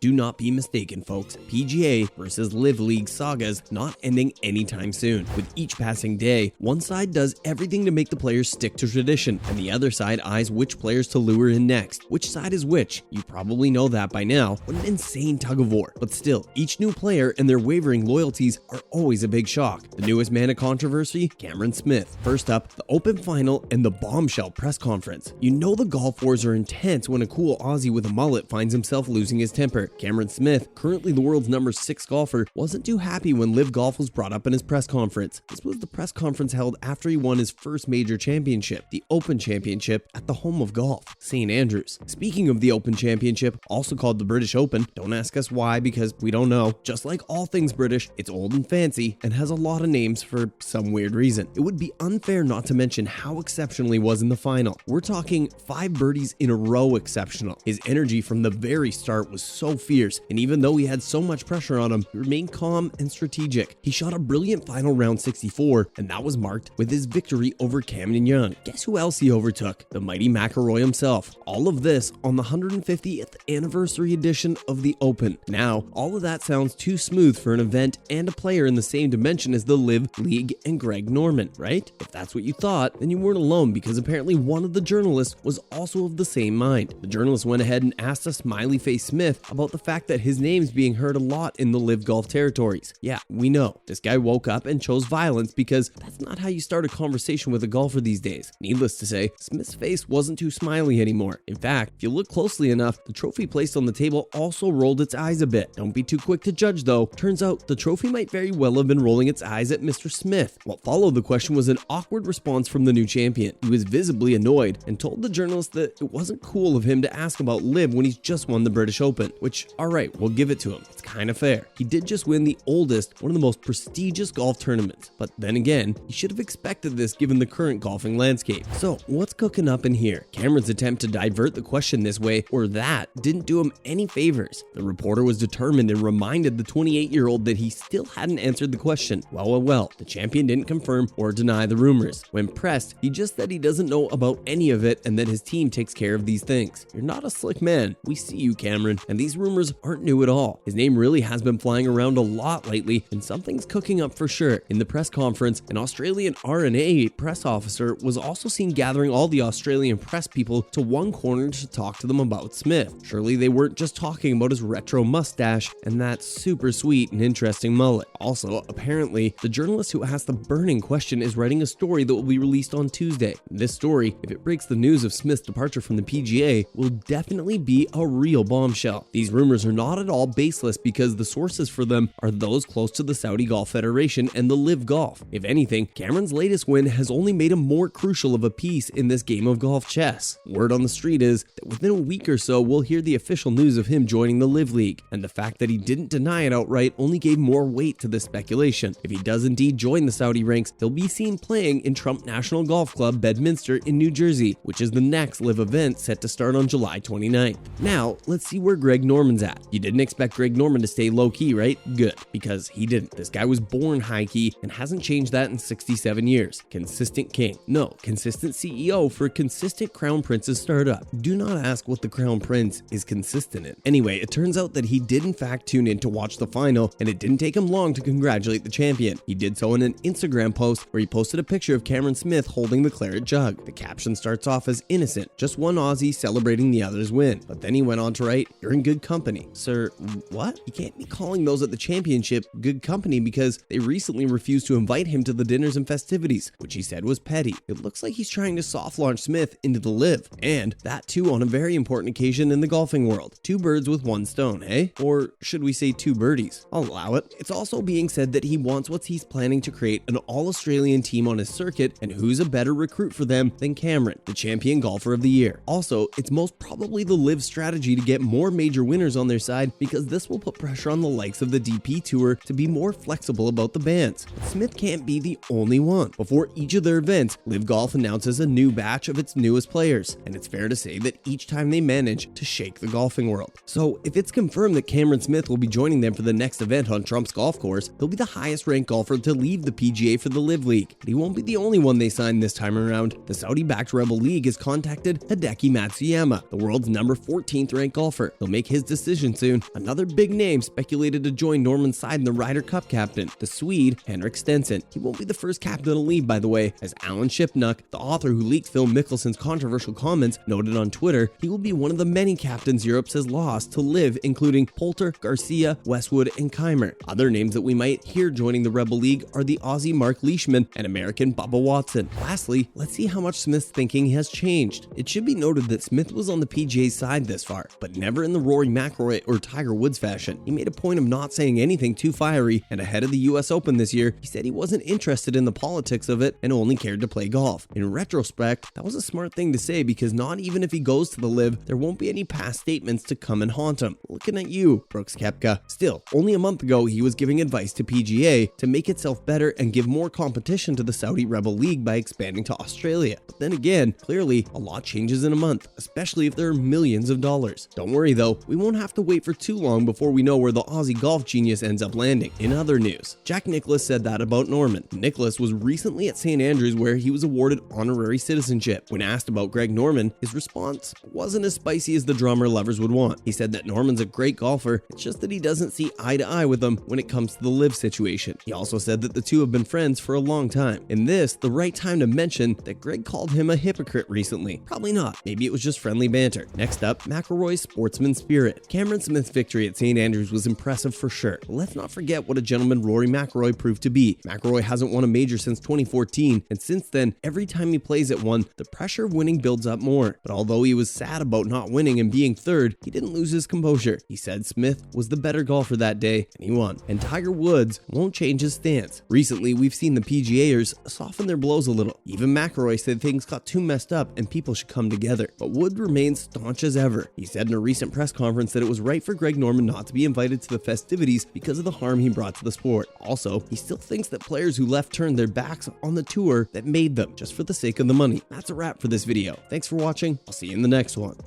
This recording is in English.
Do not be mistaken, folks. PGA versus Liv League saga's not ending anytime soon. With each passing day, one side does everything to make the players stick to tradition, and the other side eyes which players to lure in next. Which side is which? You probably know that by now. What an insane tug of war. But still, each new player and their wavering loyalties are always a big shock. The newest man of controversy? Cameron Smith. First up, the Open Final and the bombshell press conference. You know the golf wars are intense when a cool Aussie with a mullet finds himself losing his temper. Cameron Smith, currently the world's number 6 golfer, wasn't too happy when Liv Golf was brought up in his press conference. This was the press conference held after he won his first major championship, the Open Championship, at the home of golf, St. Andrews. Speaking of the Open Championship, also called the British Open, don't ask us why because we don't know. Just like all things British, it's old and fancy and has a lot of names for some weird reason. It would be unfair not to mention how exceptional he was in the final. We're talking 5 birdies in a row exceptional. His energy from the very start was so fierce, and even though he had so much pressure on him, he remained calm and strategic. He shot a brilliant final round 64, and that was marked with his victory over Cameron Young. Guess who else he overtook? The mighty McIlroy himself. All of this on the 150th anniversary edition of the Open. Now, all of that sounds too smooth for an event and a player in the same dimension as the Liv League and Greg Norman, right? If that's what you thought, then you weren't alone, because apparently one of the journalists was also of the same mind. The journalist went ahead and asked a smiley face Smith about the fact that his name's being heard a lot in the Liv Golf territories. Yeah, we know. This guy woke up and chose violence because that's not how you start a conversation with a golfer these days. Needless to say, Smith's face wasn't too smiley anymore. In fact, if you look closely enough, the trophy placed on the table also rolled its eyes a bit. Don't be too quick to judge though. Turns out the trophy might very well have been rolling its eyes at Mr. Smith. What followed the question was an awkward response from the new champion. He was visibly annoyed and told the journalist that it wasn't cool of him to ask about Liv when he's just won the British Open, which, alright, we'll give it to him. It's kind of fair. He did just win the oldest, one of the most prestigious golf tournaments, but then again, he should have expected this given the current golfing landscape. So, what's cooking up in here? Cameron's attempt to divert the question this way or that didn't do him any favors. The reporter was determined and reminded the 28-year-old that he still hadn't answered the question. Well, the champion didn't confirm or deny the rumors. When pressed, he just said he doesn't know about any of it and that his team takes care of these things. You're not a slick man. We see you, Cameron, and these rumors aren't new at all. His name really has been flying around a lot lately, and something's cooking up for sure. In the press conference, an Australian RNA press officer was also seen gathering all the Australian press people to one corner to talk to them about Smith. Surely they weren't just talking about his retro mustache and that super sweet and interesting mullet. Also, apparently, the journalist who asked the burning question is writing a story that will be released on Tuesday. This story, if it breaks the news of Smith's departure from the PGA, will definitely be a real bombshell. These rumors are not at all baseless because the sources for them are those close to the Saudi Golf Federation and the Liv Golf. If anything, Cameron's latest win has only made him more crucial of a piece in this game of golf chess. Word on the street is that within a week or so, we'll hear the official news of him joining the Liv League, and the fact that he didn't deny it outright only gave more weight to this speculation. If he does indeed join the Saudi ranks, he'll be seen playing in Trump National Golf Club Bedminster in New Jersey, which is the next Liv event set to start on July 29th. Now, let's see where Greg Norman's at. You didn't expect Greg Norman to stay low-key, right? Good, because he didn't. This guy was born high-key and hasn't changed that in 67 years. Consistent king. No, consistent CEO for a consistent Crown Prince's startup. Do not ask what the Crown Prince is consistent in. Anyway, it turns out that he did in fact tune in to watch the final, and it didn't take him long to congratulate the champion. He did so in an Instagram post where he posted a picture of Cameron Smith holding the claret jug. The caption starts off as innocent, just one Aussie celebrating the other's win. But then he went on to write, "You're in good company." Sir, what? You can't be calling those at the championship good company because they recently refused to invite him to the dinners and festivities, which he said was petty. It looks like he's trying to soft launch Smith into the Liv, and that too on a very important occasion in the golfing world. 2 birds with 1 stone, eh? Or should we say 2 birdies? I'll allow it. It's also being said that he wants what he's planning to create an all-Australian team on his circuit, and who's a better recruit for them than Cameron, the champion golfer of the year. Also, it's most probably the Liv strategy to get more major winners on their side because this will put pressure on the likes of the DP Tour to be more flexible about the bans. But Smith can't be the only one. Before each of their events, Liv Golf announces a new batch of its newest players, and it's fair to say that each time they manage to shake the golfing world. So if it's confirmed that Cameron Smith will be joining them for the next event on Trump's golf course, he'll be the highest ranked golfer to leave the PGA for the Liv League. But he won't be the only one they signed this time around. The Saudi-backed Rebel League has contacted Hideki Matsuyama, the world's number 14th ranked golfer. He'll make his decision soon. Another big name speculated to join Norman's side in the Ryder Cup captain, the Swede Henrik Stenson. He won't be the first captain to leave, by the way, as Alan Shipnuck, the author who leaked Phil Mickelson's controversial comments, noted on Twitter. He will be one of the many captains Europe has lost to Liv, including Poulter, Garcia, Westwood, and Keimer. Other names that we might hear joining the Rebel League are the Aussie Mark Leishman and American Bubba Watson. Lastly, let's see how much Smith's thinking has changed. It should be noted that Smith was on the PGA's side this far, but never in the Rory McIlroy or Tiger Woods fashion. He made a point of not saying anything too fiery, and ahead of the US Open this year, he said he wasn't interested in the politics of it and only cared to play golf. In retrospect, that was a smart thing to say, because not even if he goes to the Liv, there won't be any past statements to come and haunt him. Looking at you, Brooks Koepka. Still, only a month ago, he was giving advice to PGA to make itself better and give more competition to the Saudi Rebel League by expanding to Australia. But then again, clearly, a lot changes in a month, especially if there are millions of dollars. Don't worry though, we won't have to wait for too long before we know where the Aussie golf genius ends up landing. In other news, Jack Nicklaus said that about Norman. Nicklaus was recently at St. Andrews, where he was awarded honorary citizenship. When asked about Greg Norman, his response wasn't as spicy as the drummer lovers would want. He said that Norman's a great golfer, it's just that he doesn't see eye to eye with him when it comes to the Liv situation. He also said that the two have been friends for a long time. In this, the right time to mention that Greg called him a hypocrite recently. Probably not. Maybe it was just friendly banter. Next up, McIlroy's sportsman spirit. Cameron Smith's victory at St. Andrews was impressive for sure, but let's not forget what a gentleman Rory McIlroy proved to be. McIlroy hasn't won a major since 2014, and since then, every time he plays at one, the pressure of winning builds up more. But although he was sad about not winning and being third, he didn't lose his composure. He said Smith was the better golfer that day, and he won. And Tiger Woods won't change his stance. Recently, we've seen the PGAers soften their blows a little. Even McIlroy said things got too messed up and people should come together. But Wood remains staunch as ever. He said in a recent press conference that it was right for Greg Norman not to be invited to the festivities because of the harm he brought to the sport. Also, he still thinks that players who left turned their backs on the tour that made them, just for the sake of the money. That's a wrap for this video. Thanks for watching. I'll see you in the next one.